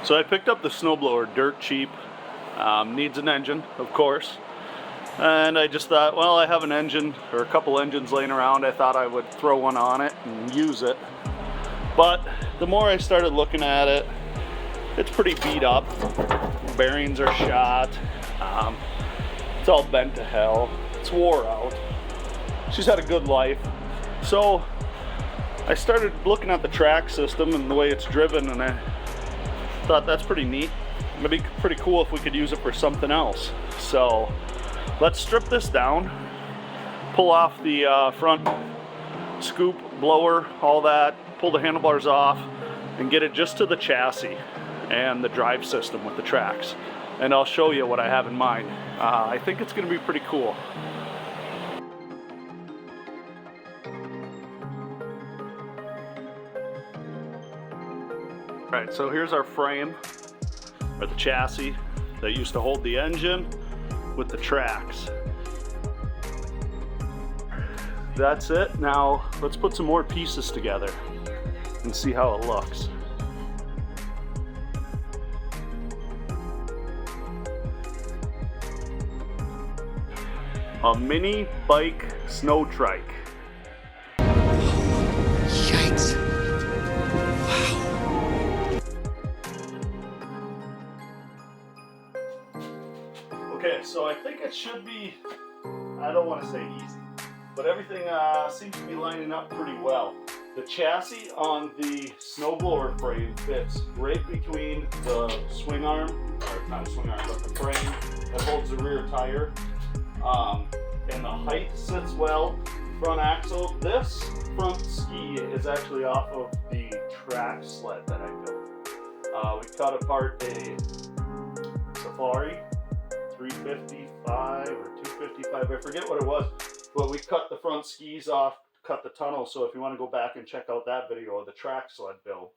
So I picked up the snowblower dirt cheap. Needs an engine, of course. And I just thought, well, I have an engine or a couple engines laying around. I thought I would throw one on it and use it. But the more I started looking at it, it's pretty beat up. Bearings are shot. It's all bent to hell. It's wore out. She's had a good life. So I started looking at the track system and the way it's driven, and I thought that's pretty neat. It'd be pretty cool if we could use it for something else. So let's strip this down, pull off the front scoop, blower, all that, pull the handlebars off, and get it just to the chassis and the drive system with the tracks. And I'll show you what I have in mind. I think it's going to be pretty cool. Alright, so here's our frame, or the chassis that used to hold the engine with the tracks. That's it. Now let's put some more pieces together and see how it looks. A mini bike snow trike. Yikes. Okay, so I think it should be, I don't want to say easy, but everything seems to be lining up pretty well. The chassis on the snowblower frame fits right between the swing arm, or not swing arm, but the frame that holds the rear tire. And the height sits well. Front axle, this front ski is actually off of the track sled that I built. We cut apart a Safari 355 or 255, I forget what it was, but we cut the front skis off, cut the tunnel, so if you want to go back and check out that video of the track sled build,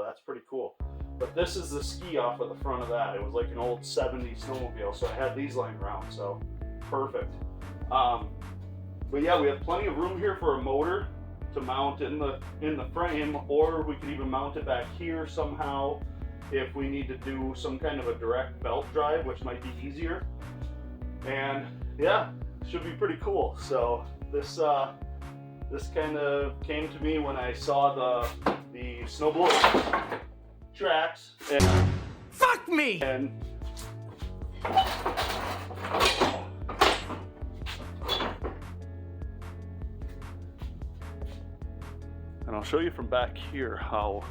that's pretty cool. But this is the ski off of the front of that. It was like an old 70s snowmobile, so I had these lying around, so perfect. But yeah, we have plenty of room here for a motor to mount in the frame, or we could even mount it back here somehow if we need to do some kind of a direct belt drive, which might be easier. And yeah, should be pretty cool. So this kind of came to me when I saw the snowblower tracks. And Fuck me! And I'll show you from back here how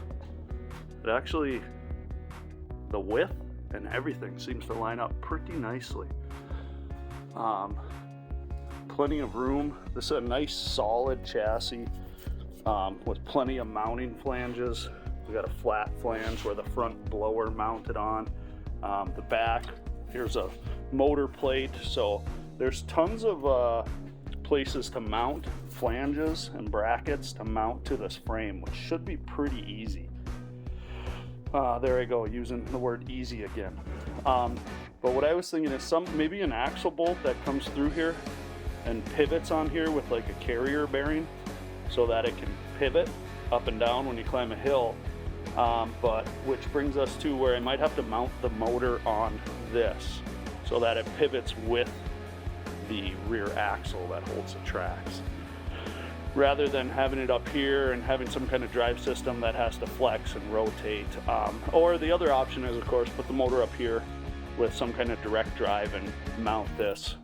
it actually, the width and everything seems to line up pretty nicely. Plenty of room. This is a nice solid chassis with plenty of mounting flanges. We got a flat flange where the front blower mounted on. The back, here's a motor plate. So there's tons of places to mount flanges and brackets to mount to this frame, which should be pretty easy. There I go, using the word easy again. But what I was thinking is maybe an axle bolt that comes through here and pivots on here with like a carrier bearing so that it can pivot up and down when you climb a hill. But which brings us to where I might have to mount the motor on this so that it pivots with the rear axle that holds the tracks, rather than having it up here and having some kind of drive system that has to flex and rotate. Or the other option is, of course, put the motor up here with some kind of direct drive and mount this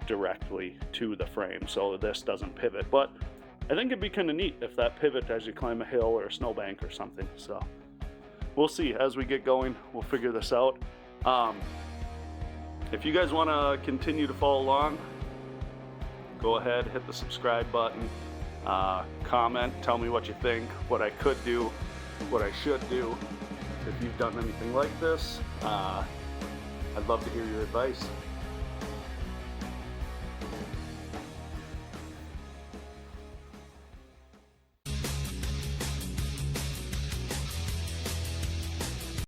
directly to the frame so this doesn't pivot. But I think it'd be kind of neat if that pivot as you climb a hill or a snowbank or something. So we'll see as we get going. We'll figure this out. If you guys want to continue to follow along, go ahead, hit the subscribe button, comment, tell me what you think, what I could do, what I should do. If you've done anything like this, I'd love to hear your advice.